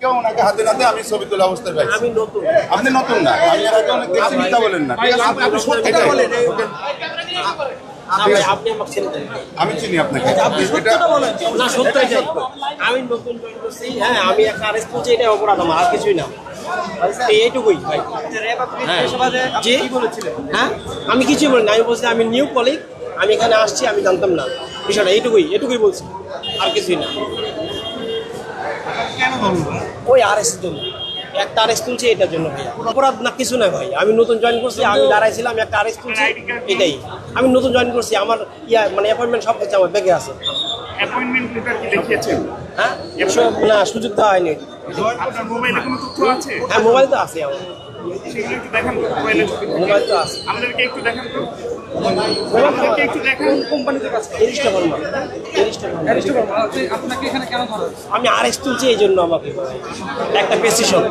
আজকে ওনাকে হাতে নাতে আমি ছবি তোলা অবস্থায় পাইছি। আমি নতুন। আপনি নতুন না, আমি এর আগে অনেক দেখছি, মিথ্যা বলেন না। আপনি সত্যিটা বলেন। আপনি আমাকে ছেড়ে দেন। আমি চিনি আপনাকে। আপনি সত্যটা বলেন। না সত্যই যাই। আমি নতুন জয়েন করছি। হ্যাঁ আমি একটা আরেস্ট করছি, এটা অপরাধ আমার, আর কিছুই না। এইটুকুই ভাই। জি? হ্যাঁ আমি কিছুই বলিনি, আমি বলছি আমি নিউ কলিগ, আমি এখানে আসছি, আমি জানতাম না বিষয়টা, এটুকুই বলছি, আর কিছুই না। ওই আরেস্টের জন্য, একটা আরেস্ট তুলছি এটার জন্য ভাইয়া, অপরাধ না কিছু না ভাই। আমি নতুন জয়েন করছি, আমি দাঁড়াইছিলাম, একটা আরেস্ট তুলছি, এটাই। আমি নতুন জয়েন করছি, আমার মানে অ্যাপয়েন্টমেন্ট সব হচ্ছে আমার ব্যাগে আছে। অ্যাপয়েন্টমেন্ট লেটার কি দেখিয়েছেন? হ্যাঁ না, সুযোগ দেওয়া হয়নি। আপনার মোবাইলে কোনো তথ্য আছে? হ্যাঁ মোবাইল তো আছে আমার, সেগুলো একটু দেখান তো, মোবাইলে ছবি। মোবাইল তো আছে। আমাদেরকে একটু দেখান তো, আমাদেরকে একটু দেখান। কোম্পানিতে কাছে এরিস্টা বর্মা। আপনাকে এখানে কেন ধরা হচ্ছে? আমি আরেস্ট তুলছি এই জন্য, আমাকে একটা প্রেসিশন।